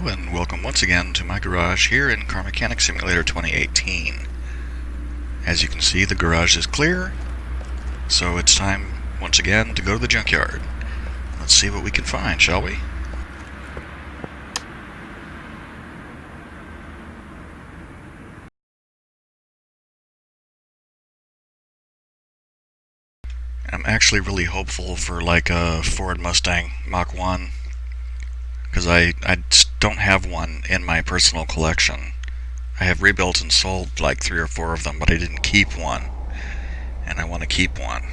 and welcome once again to my garage here in Car Mechanic Simulator 2018. As you can see, the garage is clear, so it's time once again to go to the junkyard. Let's see what we can find, shall we? I'm actually really hopeful for like a Ford Mustang Mach 1, because I don't have one in my personal collection. I have rebuilt and sold like 3 or 4 of them, but I didn't keep one, and I want to keep one.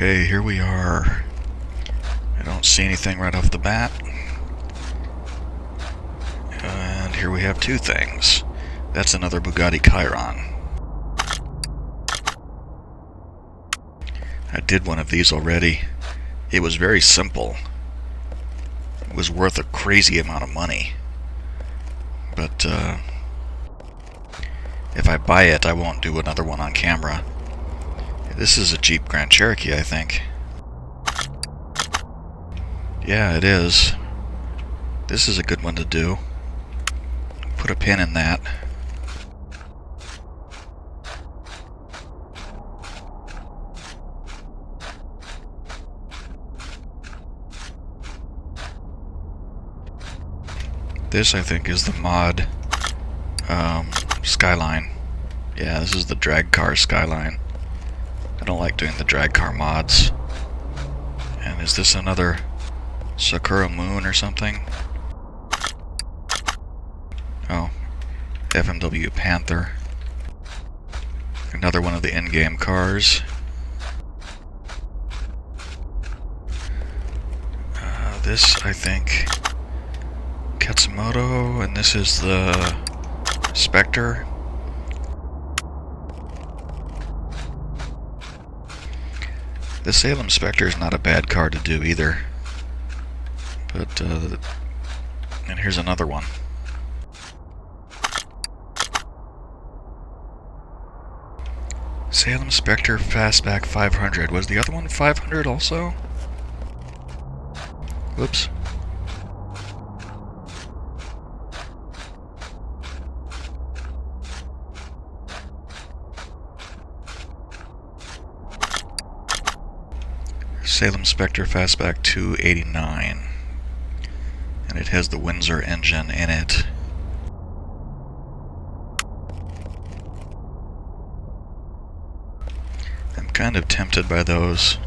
Okay, here we are. I don't see anything right off the bat. And here we have 2 things. That's another Bugatti Chiron. I did one of these already. It was very simple. It was worth a crazy amount of money. But if I buy it, I won't do another one on camera. This is a Jeep Grand Cherokee, I think. Yeah, it is. This is a good one to do. Put a pin in that. This, I think, is the mod Skyline. Yeah, this is the drag car Skyline. I don't like doing the drag car mods. And is this another Sakura Moon or something? Oh, FMW Panther. Another one of the in-game cars. This, I think, Katsumoto, and this is the Spectre. The Salem Spectre is not a bad car to do either. But, and here's another one. Salem Spectre Fastback 500. Was the other one 500 also? Whoops. Salem Spectre Fastback 289. And it has the Windsor engine in it. I'm kind of tempted by those,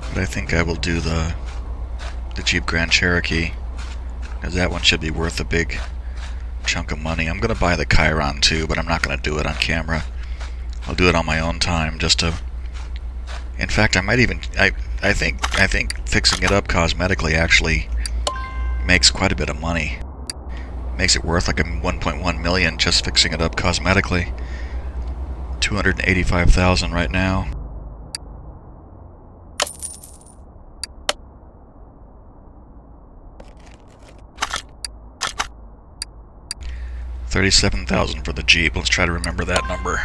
but I think I will do the Jeep Grand Cherokee, because that one should be worth a big chunk of money. I'm going to buy the Chiron too, but I'm not going to do it on camera. I'll do it on my own time, just to... In fact, I might even... I think fixing it up cosmetically actually makes quite a bit of money. Makes it worth like a 1.1 million just fixing it up cosmetically. 285,000 right now. $37,000 for the Jeep. Let's try to remember that number.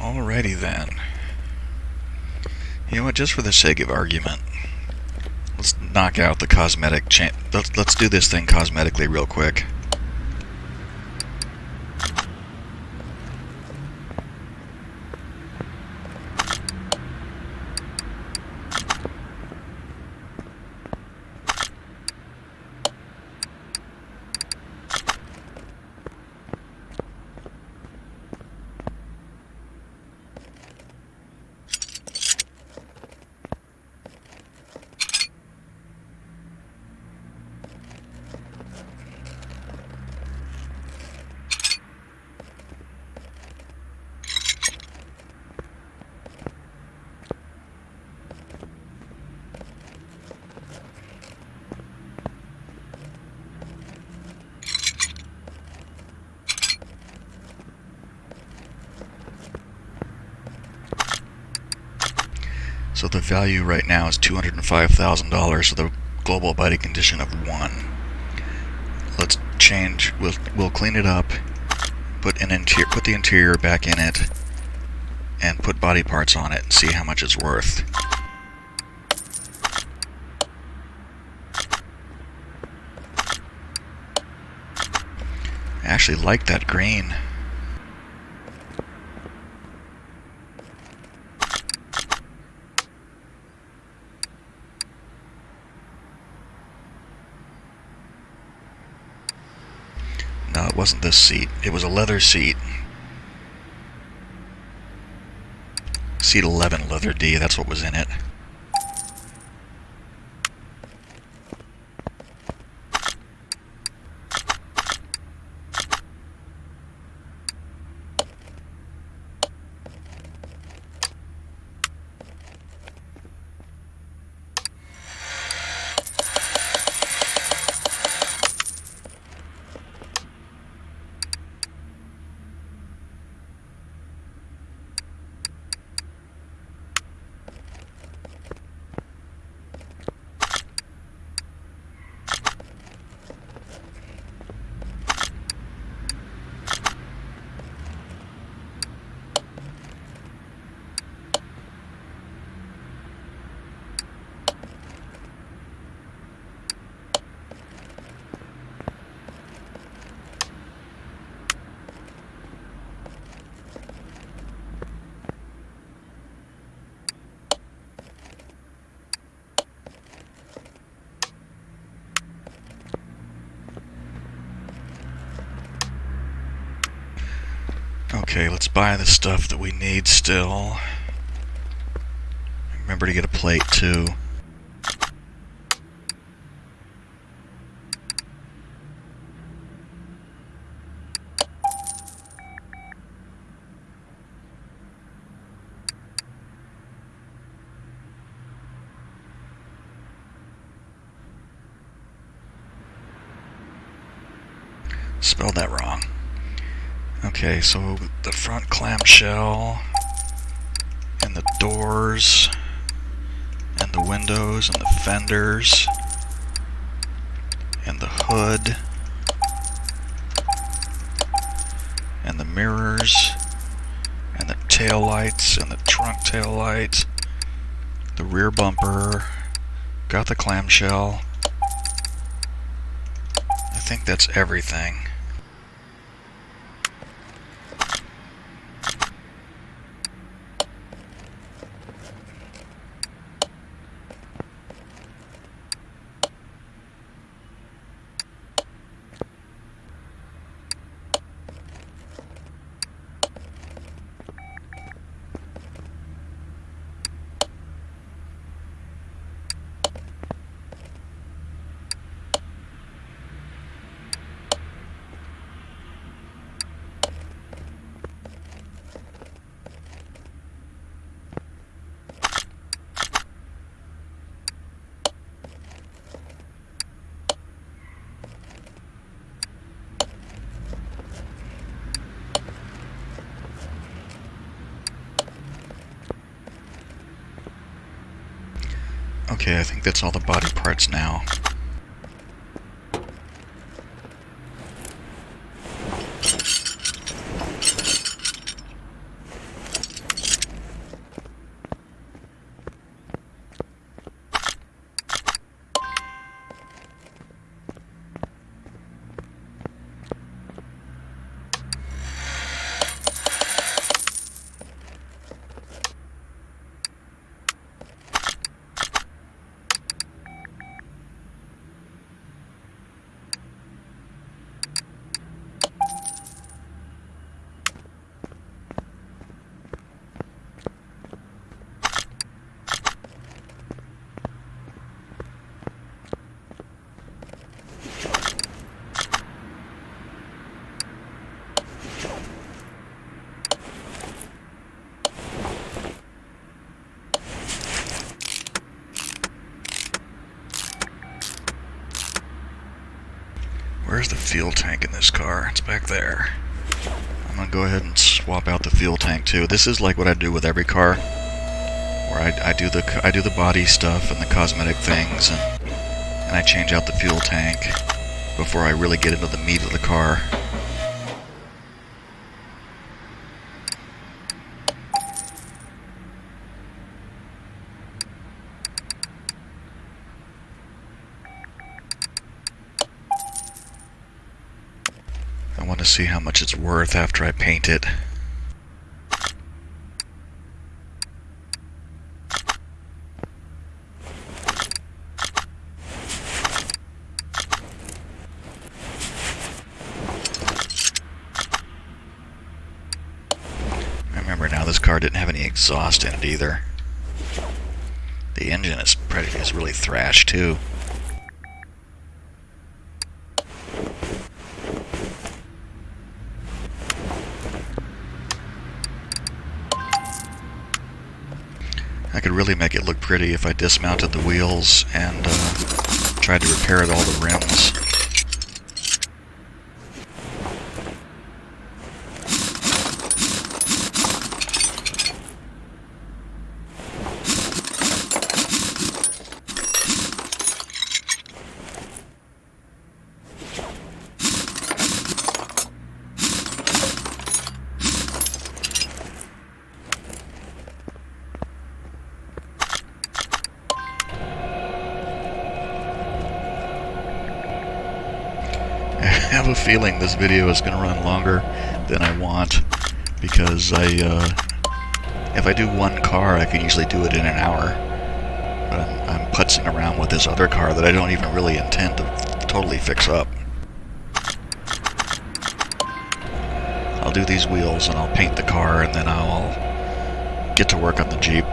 Alrighty then. You know what, just for the sake of argument, let's knock out the cosmetic let's do this thing cosmetically real quick. So the value right now is $205,000 with a global body condition of 1. Let's change. We'll clean it up, put the interior back in it, and put body parts on it and see how much it's worth. I actually like that green. No, it wasn't this seat. It was a leather seat. Seat 11, leather D, that's what was in it. Okay, let's buy the stuff that we need still. Remember to get a plate too. Spelled that wrong. Okay, so the front clamshell, and the doors, and the windows, and the fenders, and the hood, and the mirrors, and the tail lights, and the trunk tail light, the rear bumper, got the clamshell. I think that's everything. Okay, I think that's all the body parts now. Where's the fuel tank in this car? It's back there. I'm gonna go ahead and swap out the fuel tank too. This is like what I do with every car, where I do the body stuff and the cosmetic things, and I change out the fuel tank before I really get into the meat of the car. I want to see how much it's worth after I paint it. I remember now this car didn't have any exhaust in it either. The engine is really thrashed too. I could really make it look pretty if I dismounted the wheels and tried to repair all the rims. I have a feeling this video is going to run longer than I want, because if I do one car, I can usually do it in an hour. But I'm putzing around with this other car that I don't even really intend to totally fix up. I'll do these wheels and I'll paint the car, and then I'll get to work on the Jeep.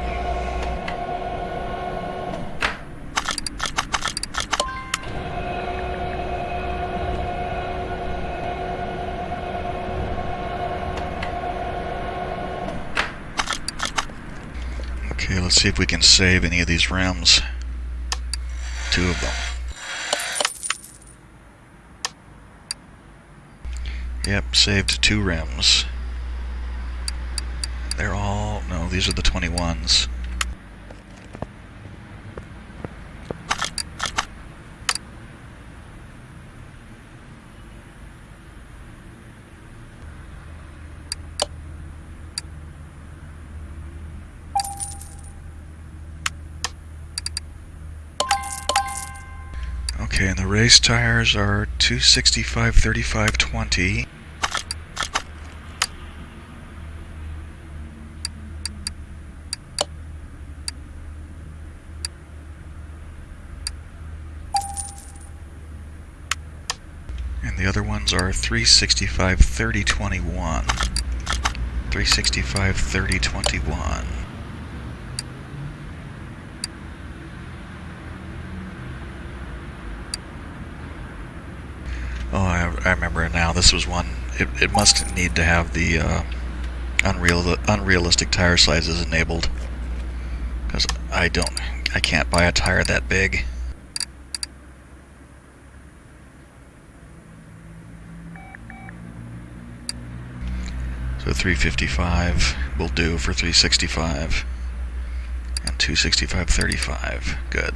Okay, let's see if we can save any of these rims. 2 of them. Yep, saved 2 rims. They're all... no, these are the 21s. Okay, and the race tires are 265, 35, 20. And the other ones are 365, 30, 21. 365, 30, 21. Oh, I remember it now. This was one. It must need to have the unrealistic tire sizes enabled, because I can't buy a tire that big. So 355 will do for 365, and 265, 35. Good.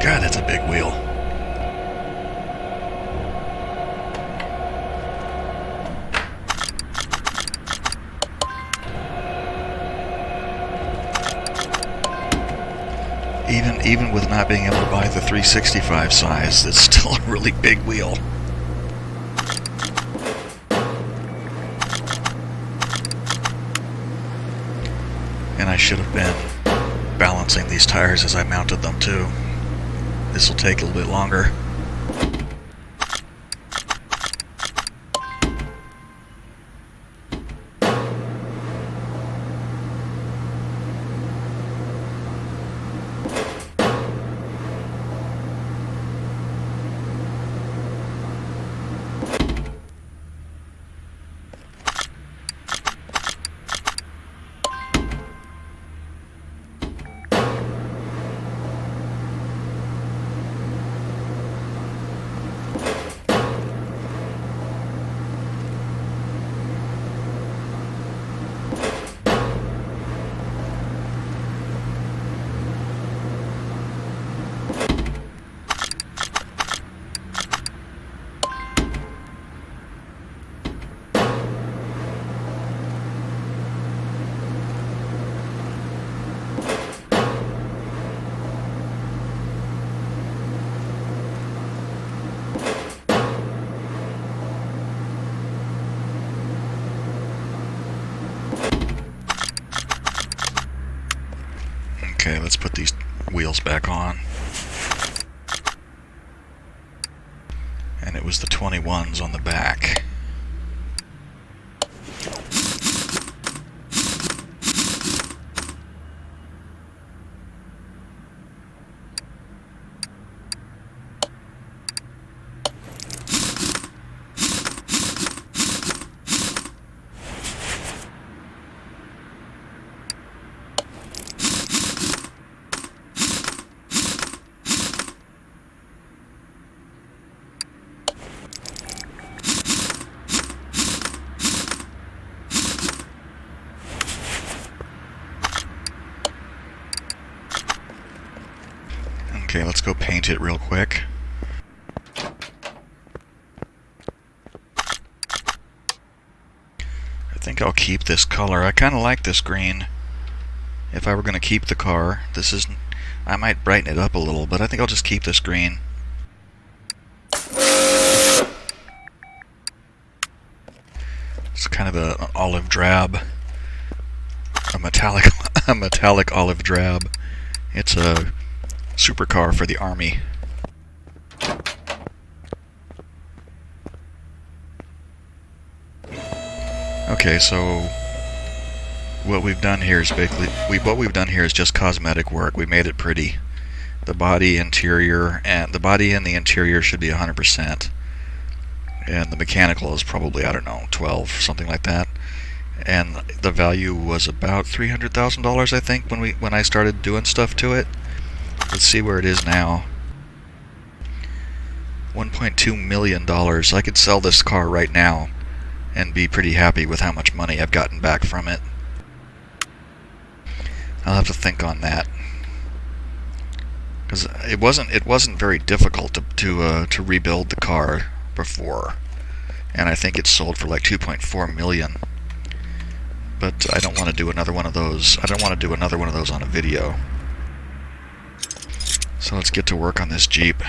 God, that's a big wheel. Even with not being able to buy the 365 size, it's still a really big wheel. And I should have been balancing these tires as I mounted them too. This will take a little bit longer. Okay, let's put these wheels back on. And it was the 21s on the back. Okay, let's go paint it real quick. I think I'll keep this color. I kind of like this green. If I were going to keep the car, I might brighten it up a little, but I think I'll just keep this green. It's kind of an olive drab, a metallic olive drab. It's a supercar for the Army. Okay, so what we've done here is just cosmetic work. We made it pretty. The body and the interior should be 100%, and the mechanical is probably, I don't know, 12, something like that. And the value was about $300,000, I think, when I started doing stuff to it. Let's see where it is now. $1.2 million. I could sell this car right now and be pretty happy with how much money I've gotten back from it. I'll have to think on that, because it wasn't very difficult to rebuild the car before, and I think it sold for like 2.4 million. But I don't want to do another one of those. I don't want to do another one of those on a video. So let's get to work on this Jeep.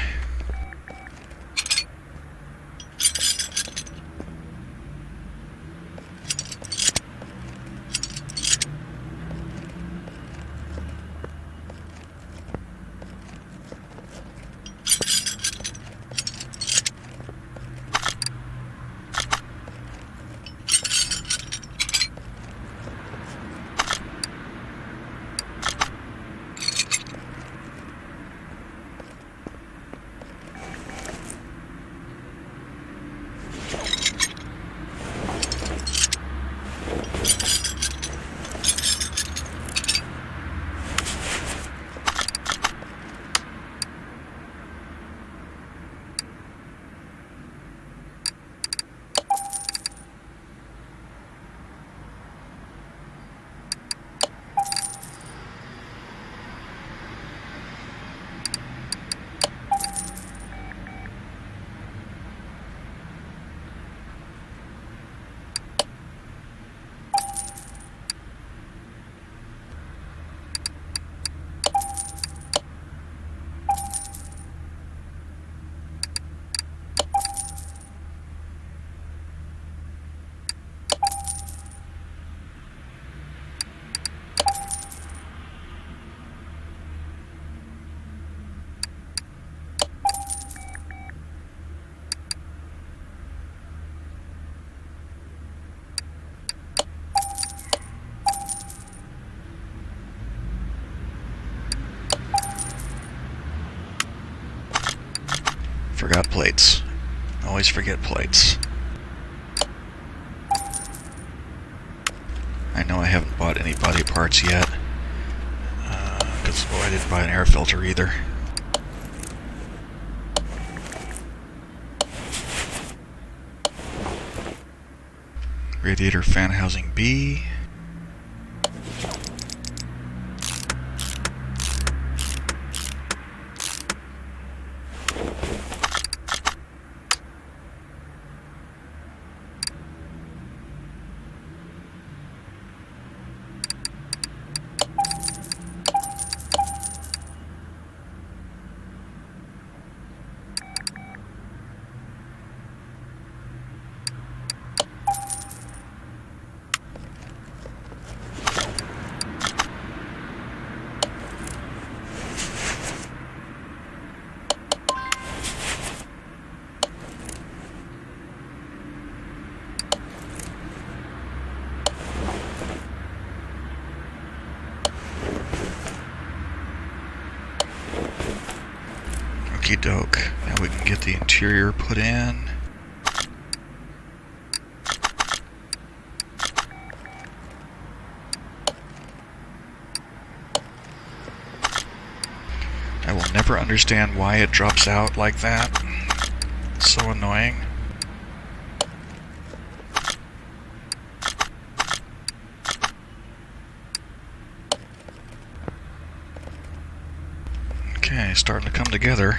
Forgot plates. Always forget plates. I know I haven't bought any body parts yet, because I didn't buy an air filter either. Radiator fan housing B. Okie doke. Now we can get the interior put in. I will never understand why it drops out like that. It's so annoying. Okay, starting to come together.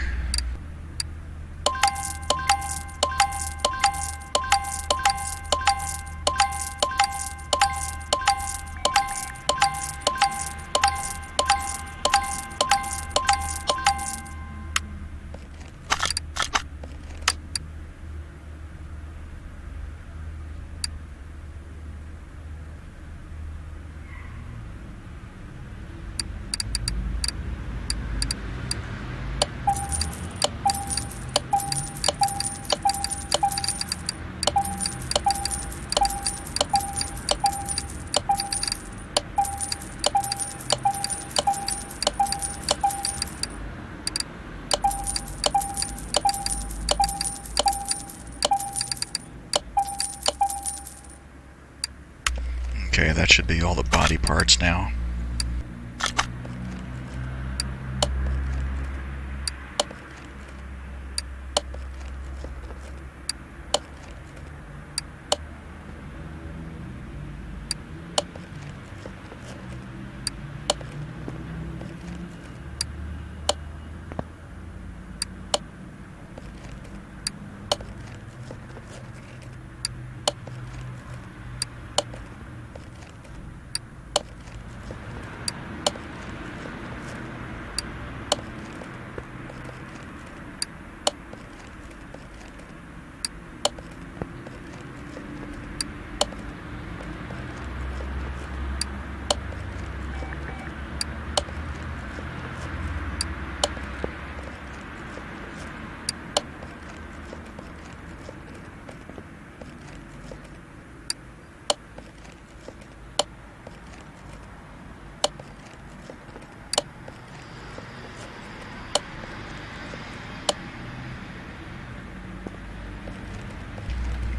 Okay, that should be all the body parts now.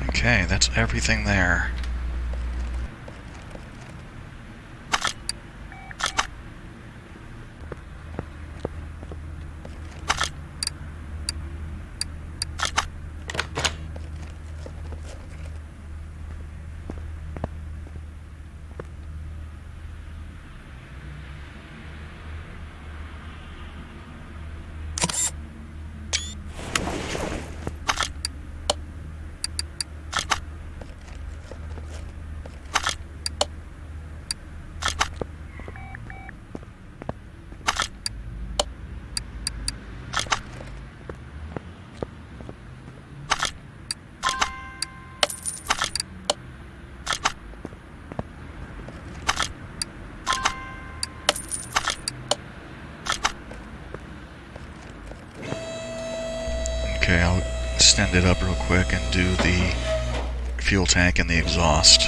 Okay, that's everything there. Okay, I'll extend it up real quick and do the fuel tank and the exhaust.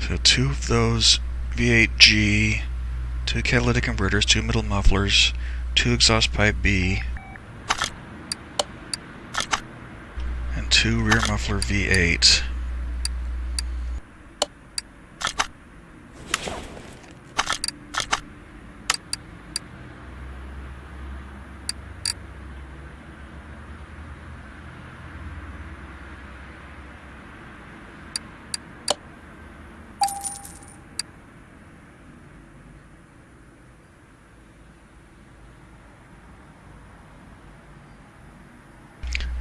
So 2 of those V8G, 2 catalytic converters, 2 middle mufflers, 2 exhaust pipe B, and 2 rear muffler V8.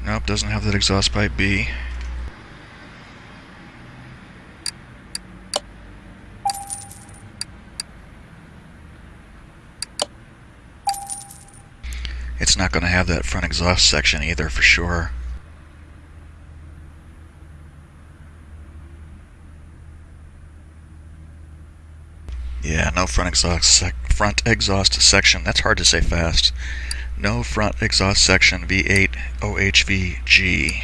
Nope, doesn't have that exhaust pipe B. It's not going to have that front exhaust section either, for sure. Yeah, no front exhaust section. That's hard to say fast. No front exhaust section V8 OHVG.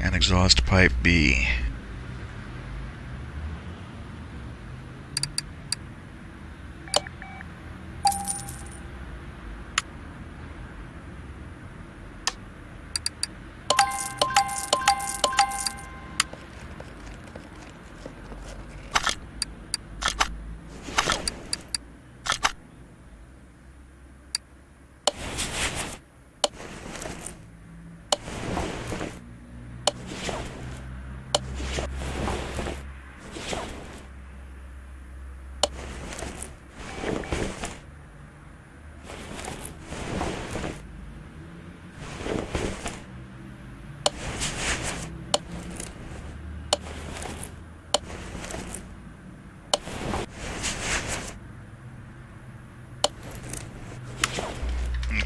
And exhaust pipe B.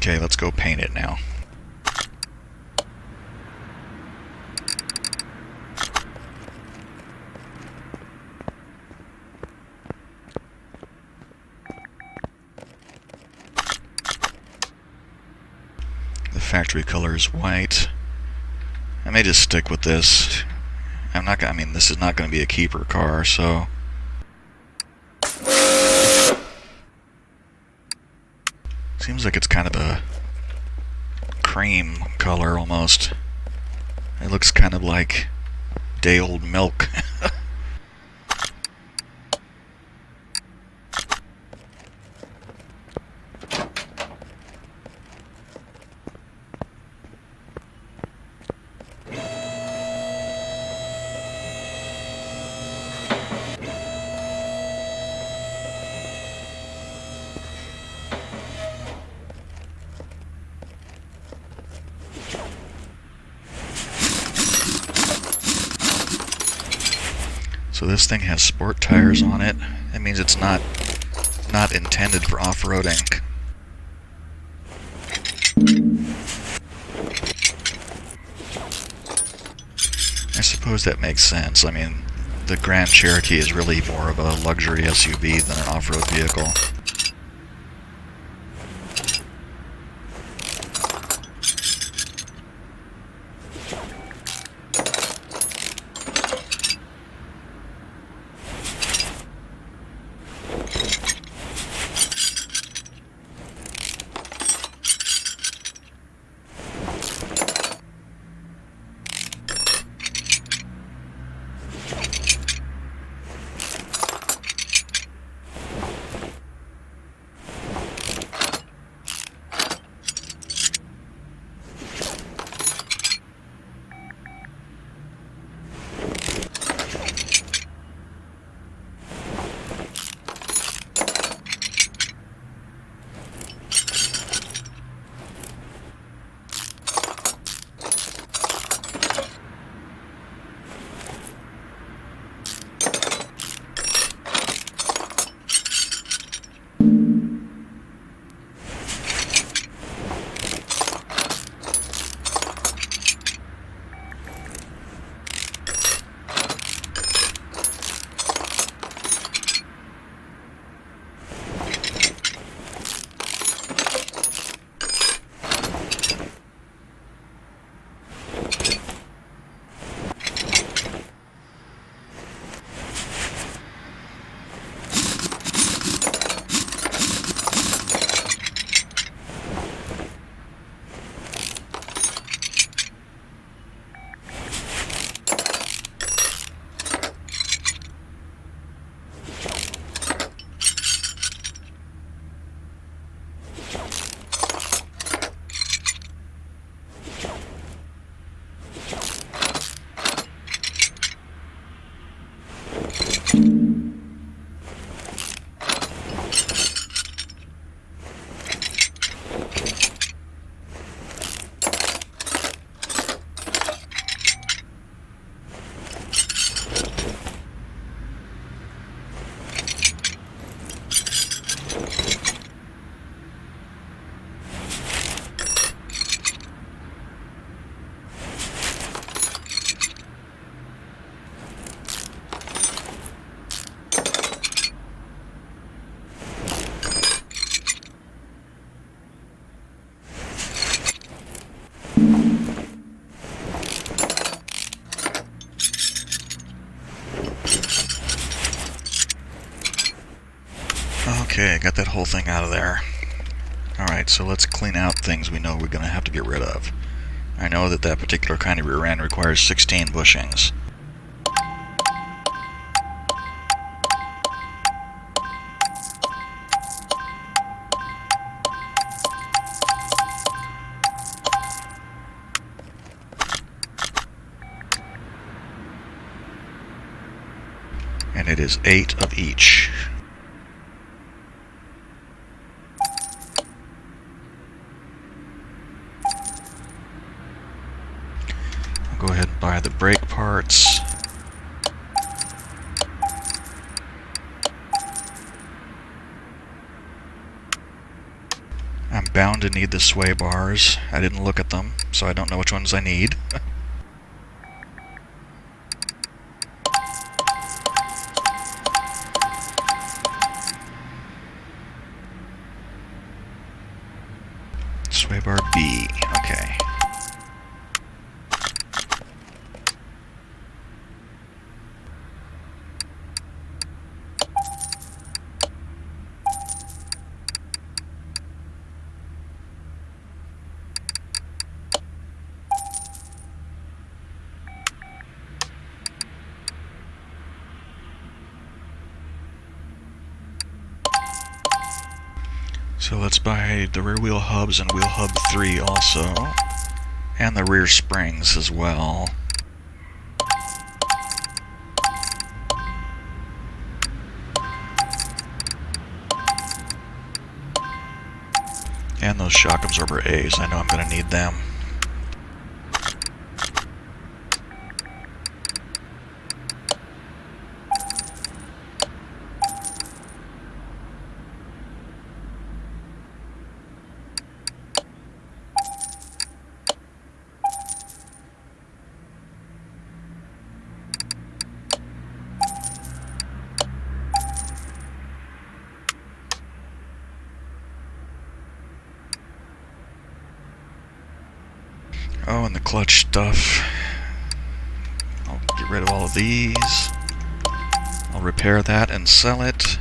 Okay, let's go paint it now. The factory color is white. I may just stick with this. I'm not gonna, I mean, this is not going to be a keeper car, so seems like it's kind of a cream color almost. It looks kind of like day-old milk. So this thing has sport tires on it. That means it's not intended for off-roading. I suppose that makes sense. I mean, the Grand Cherokee is really more of a luxury SUV than an off-road vehicle. got that whole thing out of there. Alright, so let's clean out things we know we're going to have to get rid of. I know that that particular kind of rear end requires 16 bushings. And it is 8 of each. I'll go ahead and buy the brake parts. I'm bound to need the sway bars. I didn't look at them, so I don't know which ones I need. Sway bar B, okay. So let's buy the rear wheel hubs and wheel hub 3 also, and the rear springs as well. And those shock absorber A's, I know I'm going to need them. Oh, and the clutch stuff. I'll get rid of all of these. I'll repair that and sell it.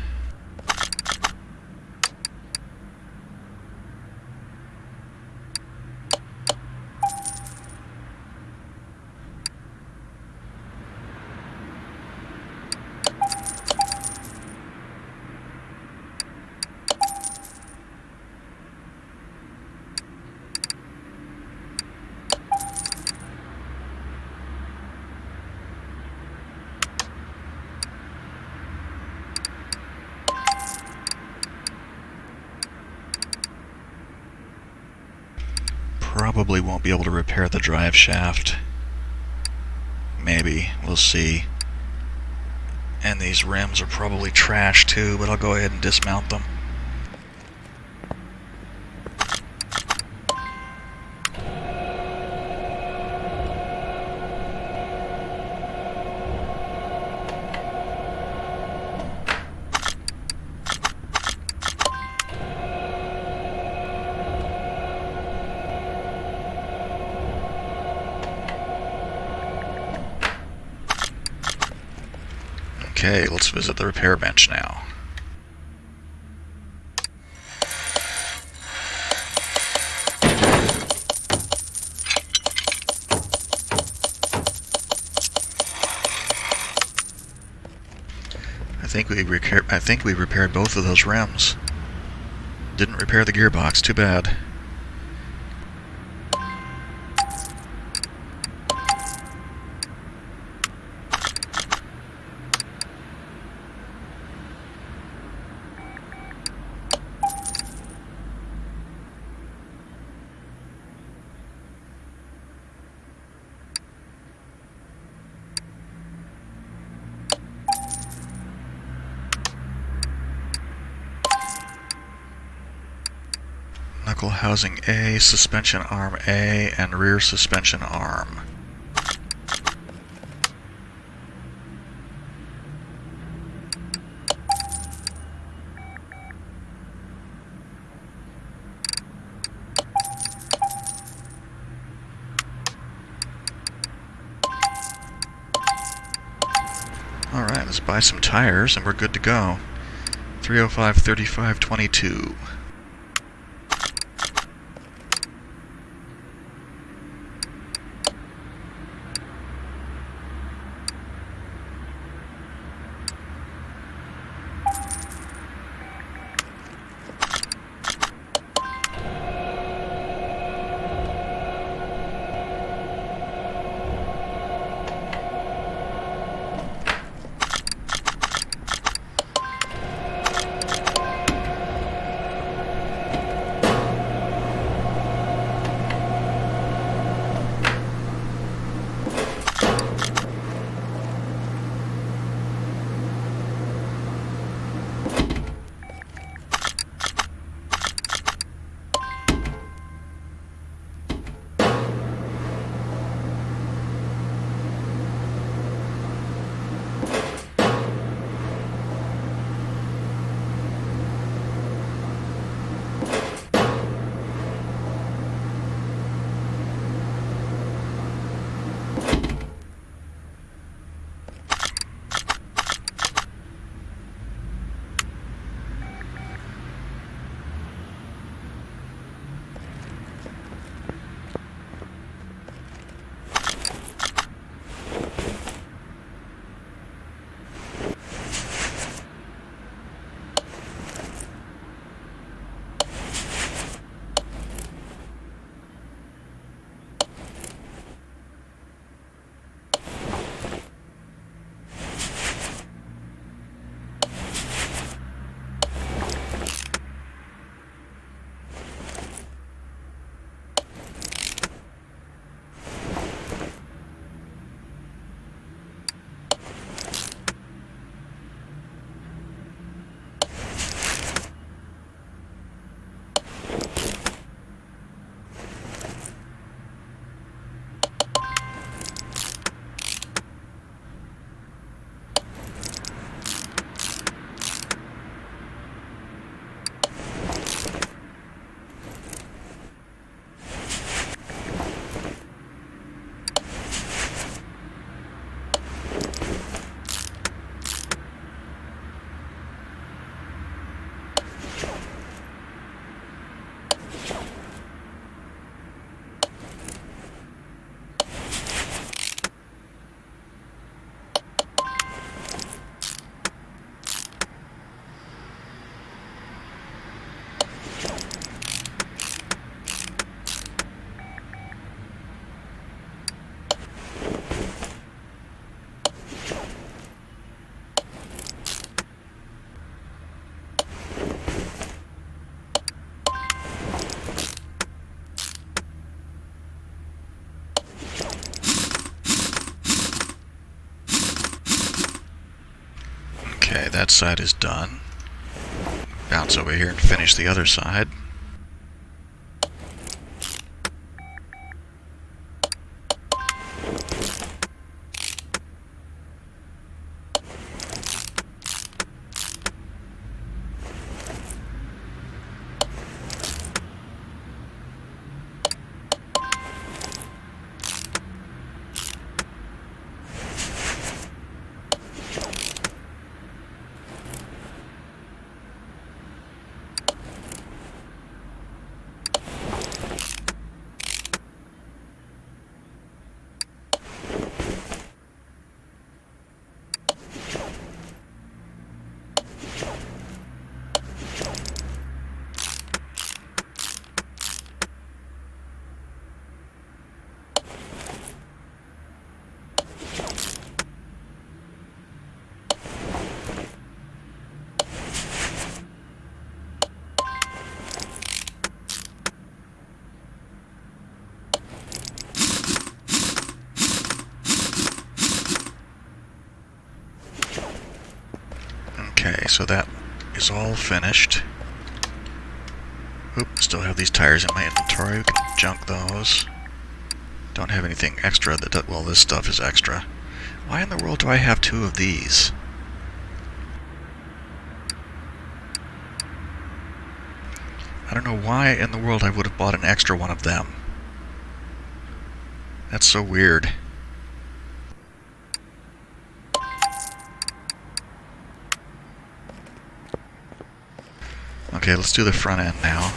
Probably won't be able to repair the drive shaft. Maybe, we'll see. And these rims are probably trash too, but I'll go ahead and dismount them. Okay, let's visit the repair bench now. I think we repaired both of those rims. Didn't repair the gearbox, too bad. Knuckle housing A, suspension arm A, and rear suspension arm. Alright, let's buy some tires and we're good to go. 305, 35, 22. Okay, that side is done. Bounce over here and finish the other side. Okay, so that is all finished. Oop, still have these tires in my inventory. We can junk those. Don't have anything extra that does, well, this stuff is extra. Why in the world do I have two of these? I don't know why in the world I would have bought an extra one of them. That's so weird. Okay, let's do the front end now.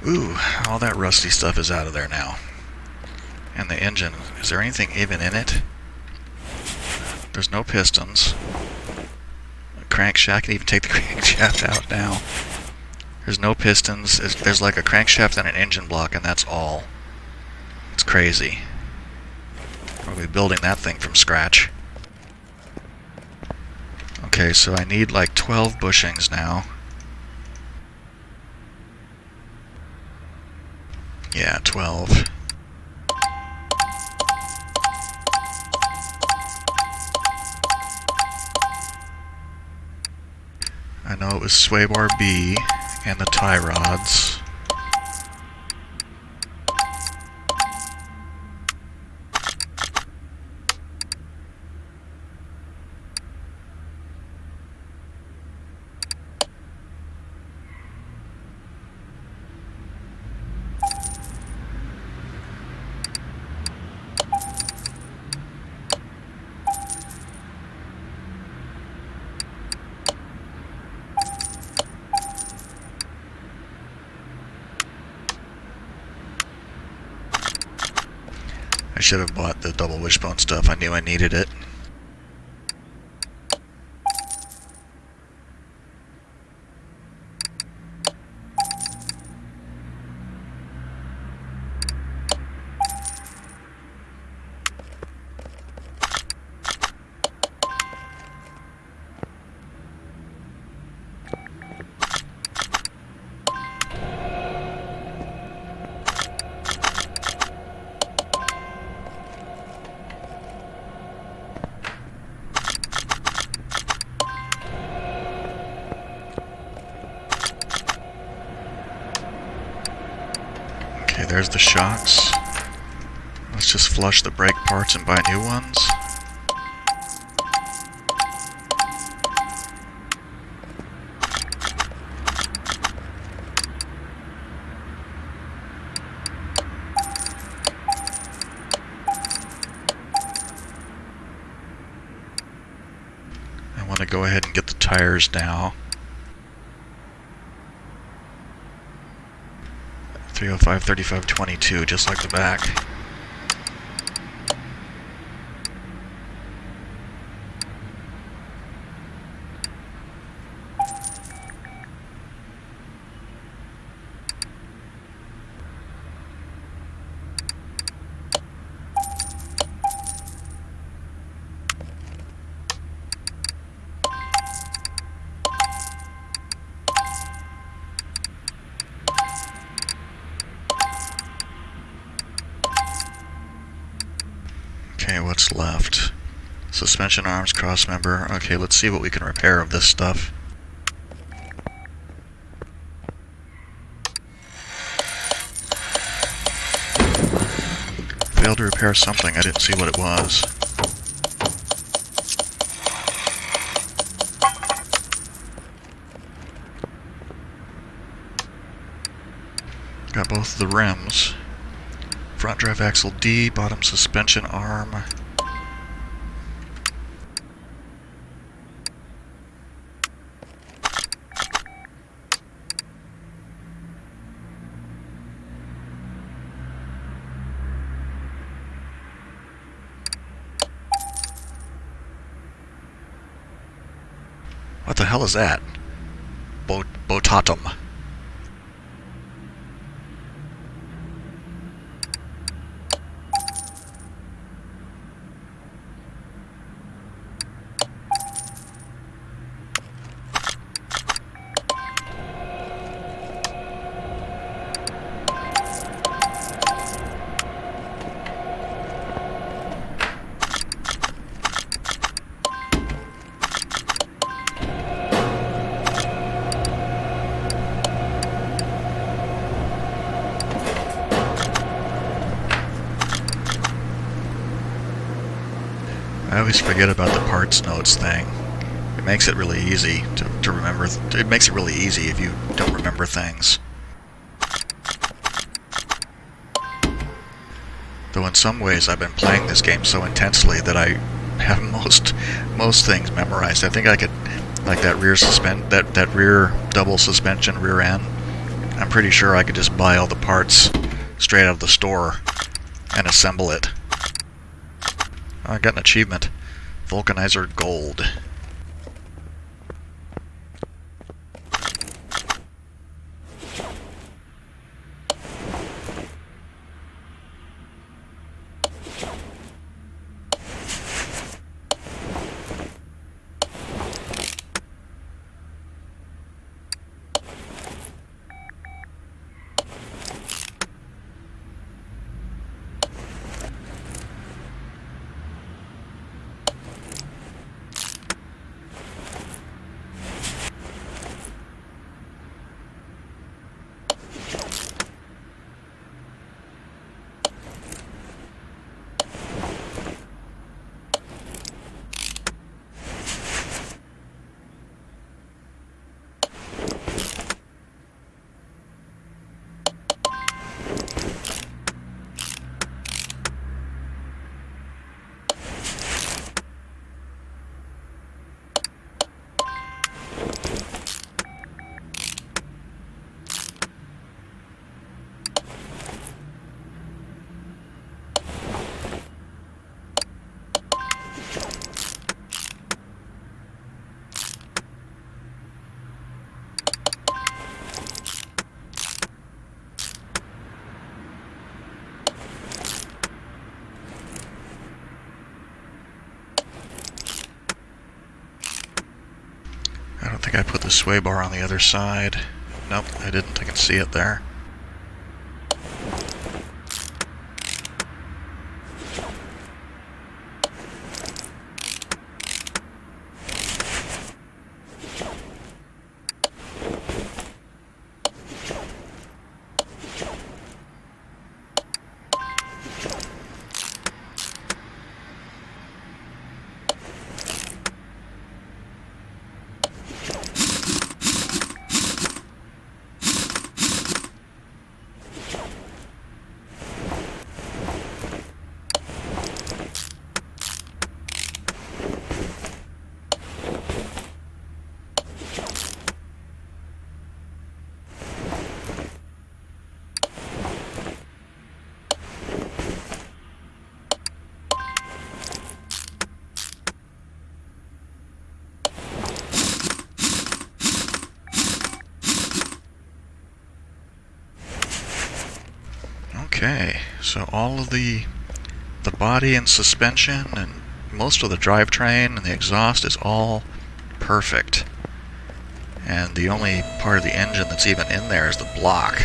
Ooh, all that rusty stuff is out of there now. And the engine, is there anything even in it? There's no pistons. A crankshaft, I can even take the crankshaft out now. There's no pistons. There's like a crankshaft and an engine block, and that's all. It's crazy. We'll be building that thing from scratch. Okay, so I need like 12 bushings now. Yeah, 12. I know it was sway bar B and the tie rods. I should have bought the double wishbone stuff. I knew I needed it. Okay, there's the shocks. Let's just flush the brake parts and buy new ones. I want to go ahead and get the tires now. 305, 35, 22, just like the back. Okay, what's left? Suspension arms, cross member. Okay, let's see what we can repair of this stuff. Failed to repair something. I didn't see what it was. Got both the rims. Front drive axle D, bottom suspension arm. What the hell is that? Botatum. I always forget about the parts notes thing. It makes it really easy to remember. It makes it really easy if you don't remember things. Though in some ways I've been playing this game so intensely that I have most things memorized. I think I could, like that rear double suspension rear end. I'm pretty sure I could just buy all the parts straight out of the store and assemble it. I got an achievement. Vulcanizer Gold. I don't think I put the sway bar on the other side. Nope, I didn't. I can see it there. Okay, so all of the body and suspension and most of the drivetrain and the exhaust is all perfect. And the only part of the engine that's even in there is the block.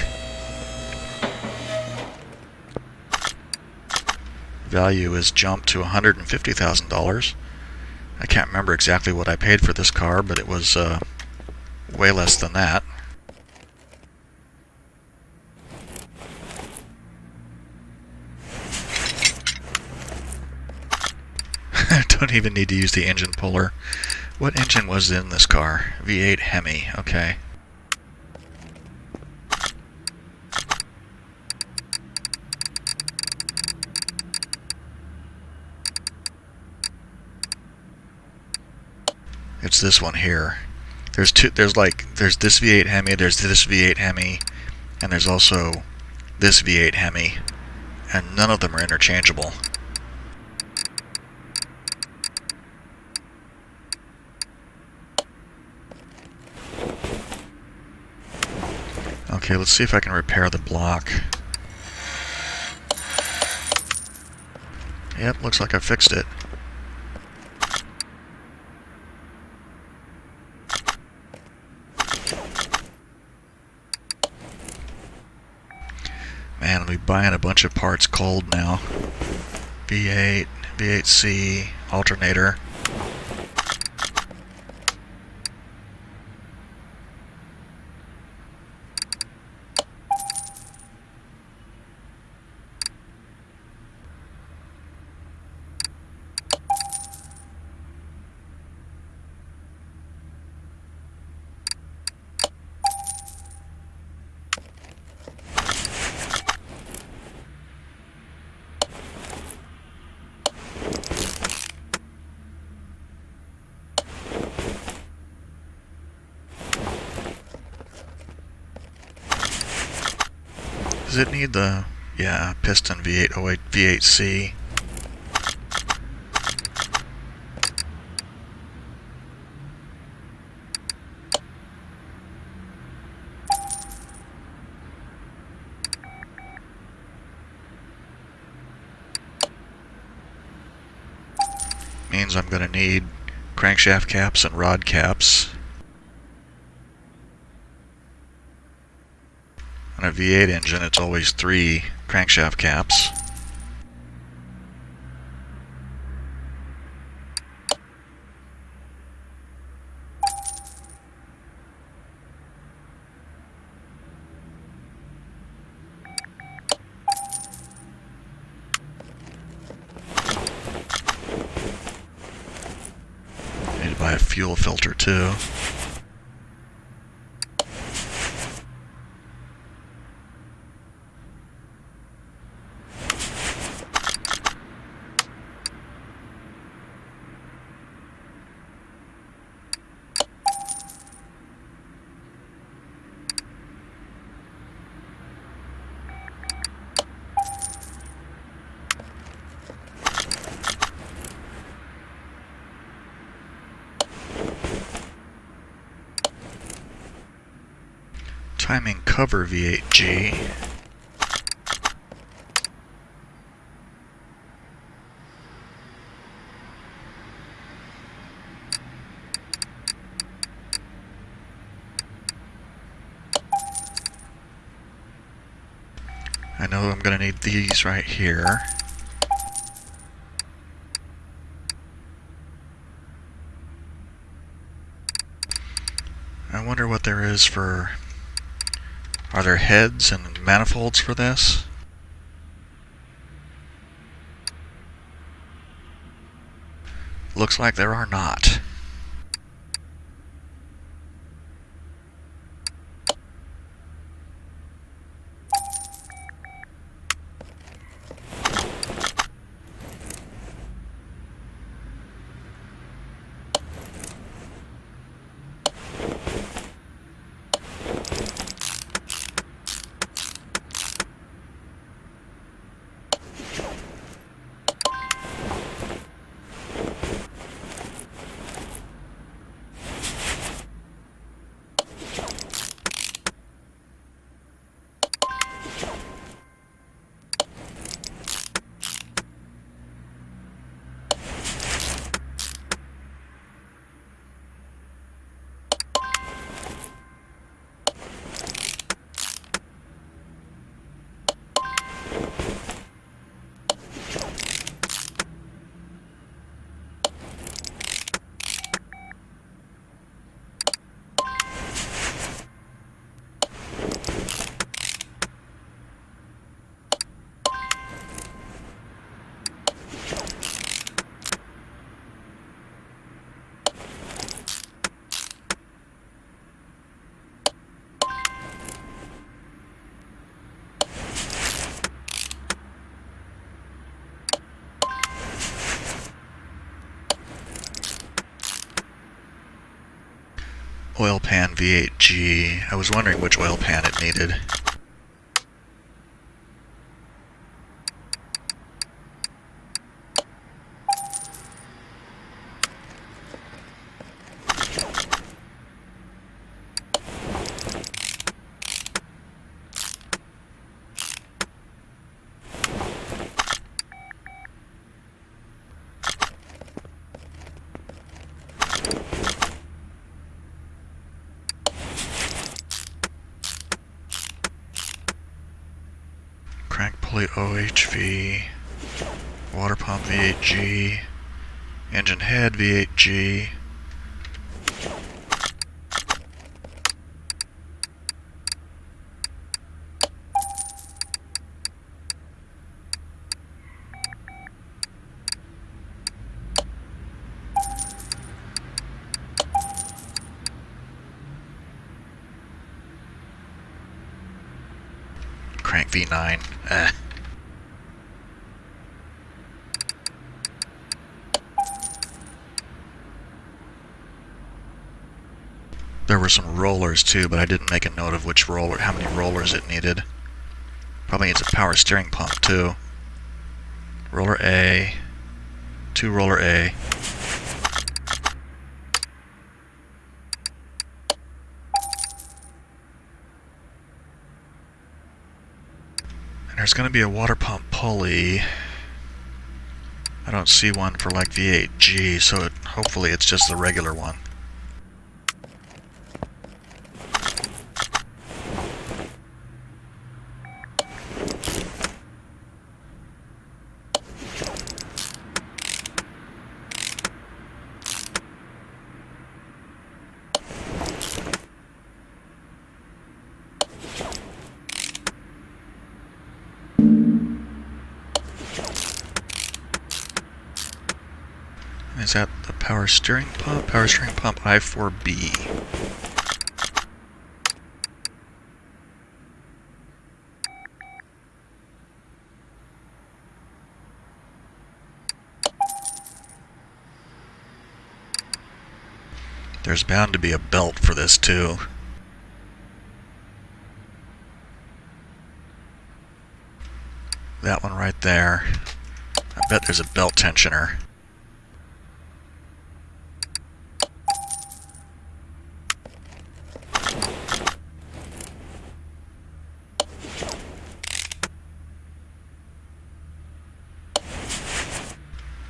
value is jumped to $150,000. I can't remember exactly what I paid for this car, but it was way less than that. I don't even need to use the engine puller. What engine was in this car? V8 Hemi, okay. It's this one here. There's this V8 Hemi, there's this V8 Hemi, and there's also this V8 Hemi, and none of them are interchangeable. Okay, let's see if I can repair the block. Yep, looks like I fixed it. Man, I'll be buying a bunch of parts cold now. V8, V8C, alternator. Does it need the, yeah, piston V808 V8C? Means I'm going to need crankshaft caps and rod caps. On a V8 engine, it's always 3 crankshaft caps. I need to buy a fuel filter too. Timing cover V8G. I know I'm going to need these right here. I wonder what there is for... Are there heads and manifolds for this? Looks like there are not. Oil pan V8G. I was wondering which oil pan it needed. Crank pulley OHV, water pump V8G, engine head V8G. Crank V9. There were some rollers too, but I didn't make a note of which roller, how many rollers it needed. Probably needs a power steering pump too. Roller A, 2 roller A. And there's going to be a water pump pulley. I don't see one for like V8G, so hopefully it's just the regular one. Is that the power steering pump? Power steering pump I4B. There's bound to be a belt for this too. That one right there. I bet there's a belt tensioner.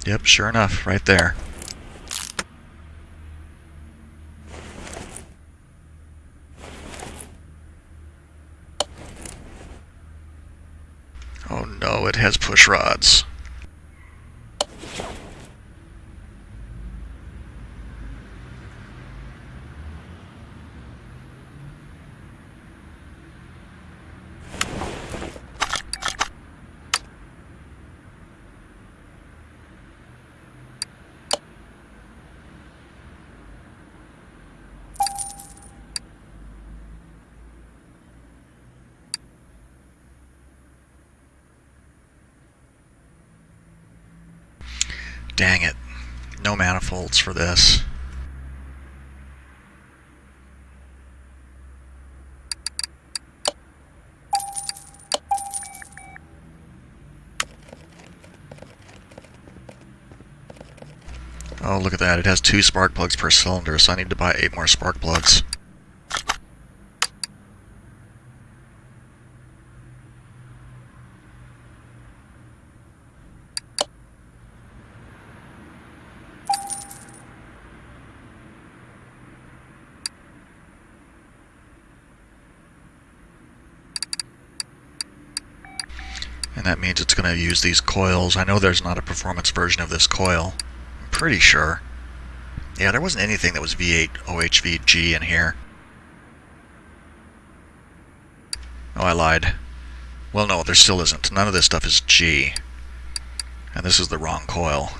Yep, sure enough, right there. Oh no, it has push rods. Dang it. No manifolds for this. Oh, look at that. It has 2 spark plugs per cylinder, so I need to buy 8 more spark plugs. And that means it's going to use these coils. I know there's not a performance version of this coil. I'm pretty sure. Yeah, there wasn't anything that was V8 OHVG in here. Oh, I lied. Well, no, there still isn't. None of this stuff is G. And this is the wrong coil.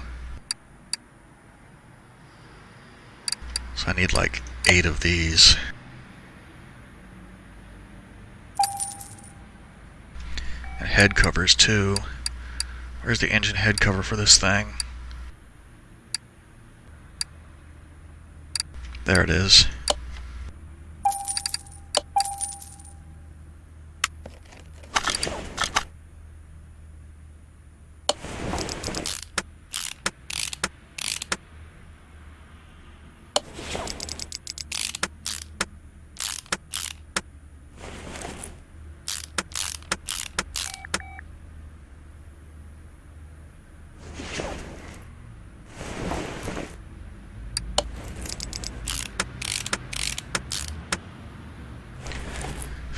So I need like 8 of these. And head covers too. Where's the engine head cover for this thing? There it is.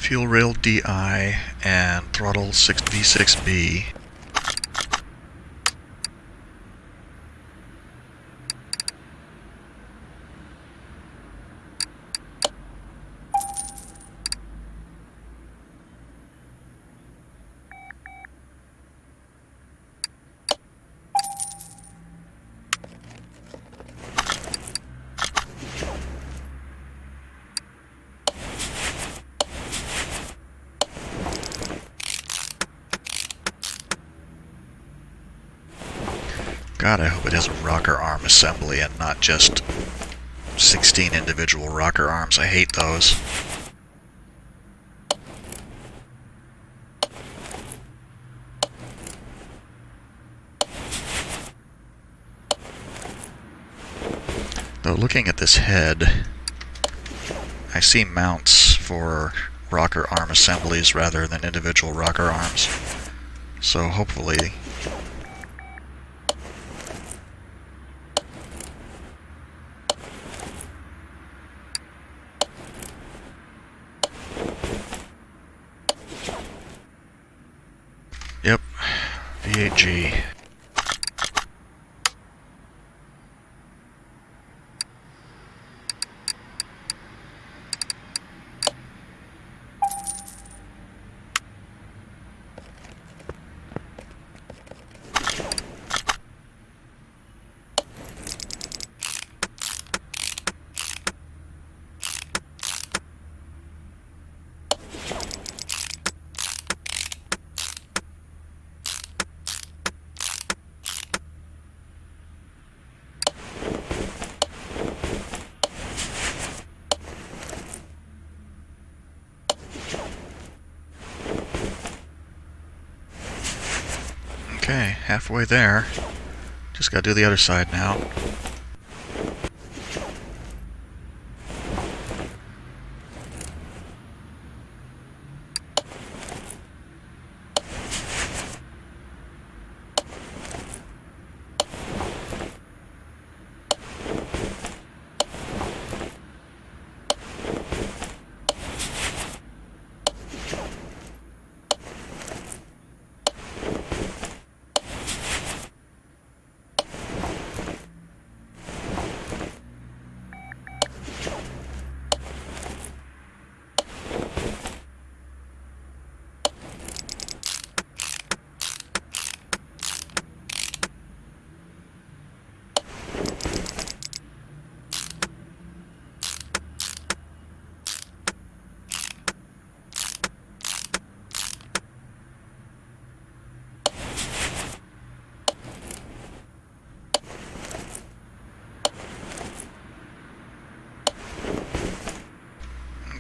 fuel rail DI and throttle 6V6B. God, I hope it has a rocker arm assembly and not just 16 individual rocker arms. I hate those. Though looking at this head, I see mounts for rocker arm assemblies rather than individual rocker arms. So hopefully yep, V8G. Okay, halfway there. Just gotta do the other side now.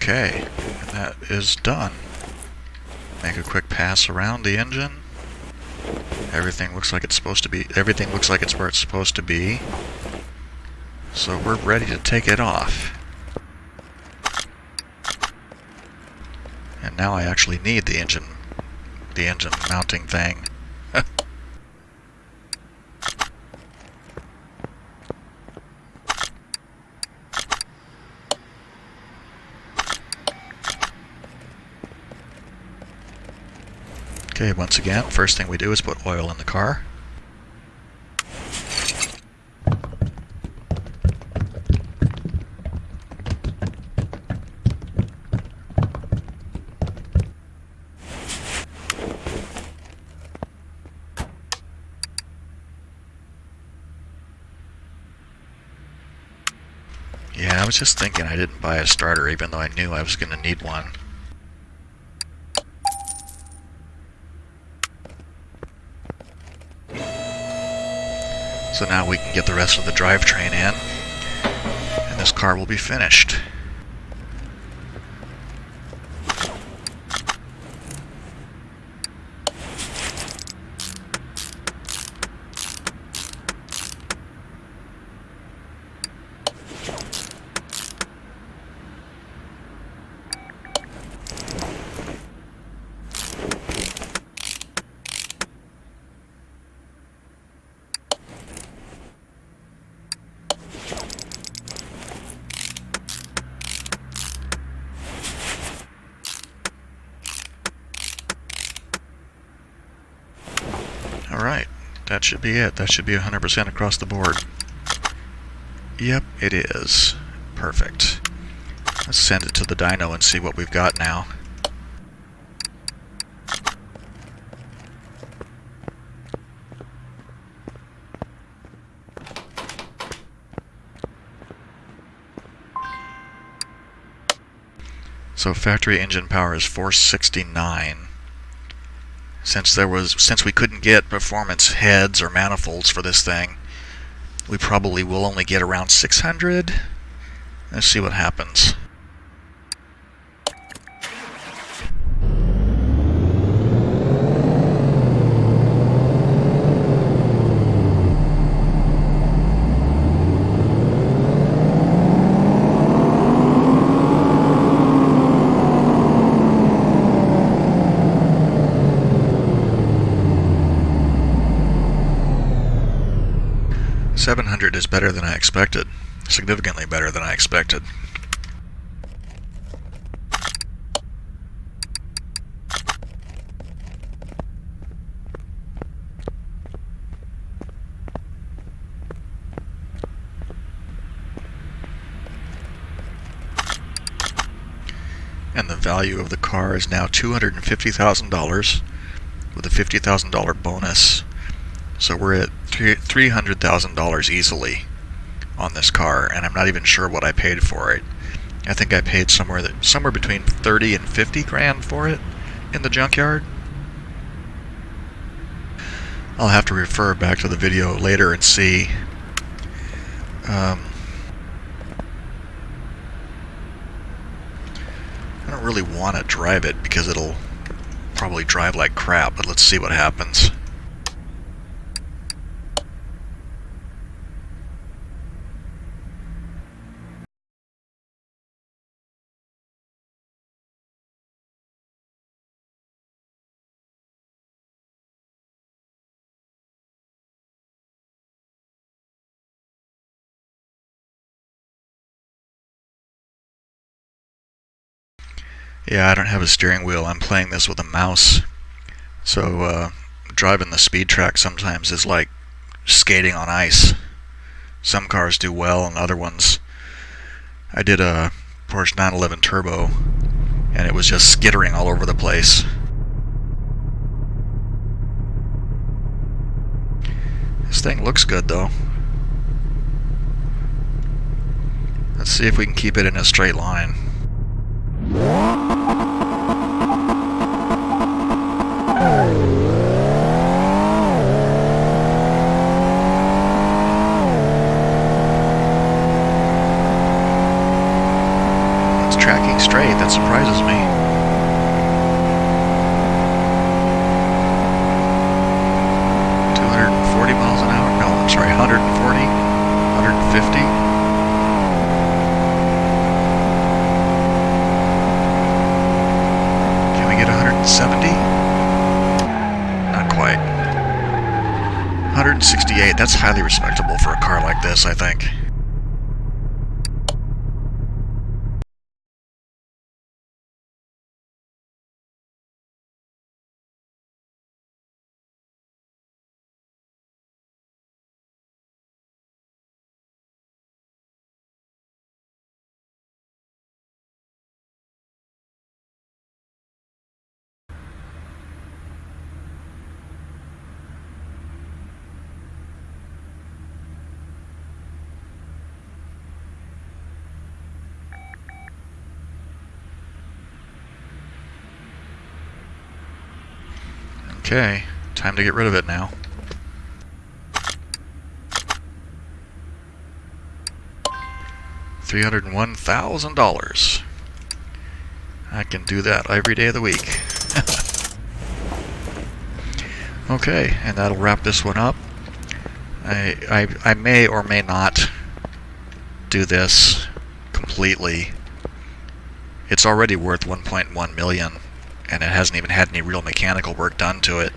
Okay, and that is done. Make a quick pass around the engine. Everything looks like it's supposed to be. Everything looks like it's where it's supposed to be. So we're ready to take it off. And now I actually need the engine mounting thing. Okay, once again, first thing we do is put oil in the car. Yeah, I was just thinking I didn't buy a starter even though I knew I was going to need one. So now we can get the rest of the drivetrain in, and this car will be finished. Alright, that should be it. That should be 100% across the board. Yep, it is. Perfect. Let's send it to the dyno and see what we've got now. So factory engine power is 469. Since we couldn't get performance heads or manifolds for this thing, we probably will only get around 600. Let's see what happens. $700 is better than I expected. Significantly better than I expected. And the value of the car is now $250,000 with a $50,000 bonus. So we're at $300,000 easily on this car, and I'm not even sure what I paid for it. I think I paid somewhere between 30 and 50 grand for it in the junkyard. I'll have to refer back to the video later and see. I don't really want to drive it because it'll probably drive like crap, but let's see what happens. Yeah, I don't have a steering wheel. I'm playing this with a mouse. So driving the speed track sometimes is like skating on ice. Some cars do well and other ones... I did a Porsche 911 Turbo and it was just skittering all over the place. This thing looks good though. Let's see if we can keep it in a straight line. It's tracking straight, that surprises me. Miles an hour? No, I'm sorry, 140, 150. Can we get 170? Not quite. 168, that's highly respectable for a car like this, I think. Okay, time to get rid of it now. $301,000. I can do that every day of the week. Okay, and that'll wrap this one up. I may or may not do this completely. It's already worth 1.1 million. And it hasn't even had any real mechanical work done to it.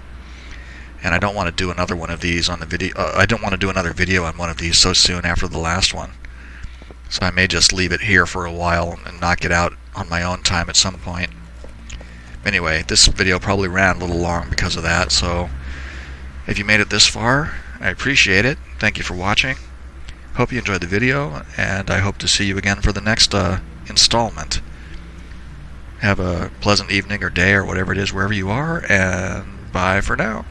And I don't want to do another one of these on the video. I don't want to do another video on one of these so soon after the last one. So I may just leave it here for a while and knock it out on my own time at some point. Anyway, this video probably ran a little long because of that, so If you made it this far, I appreciate it. Thank you for watching. Hope you enjoyed the video, and I hope to see you again for the next installment. Have a pleasant evening or day or whatever it is wherever you are, and bye for now.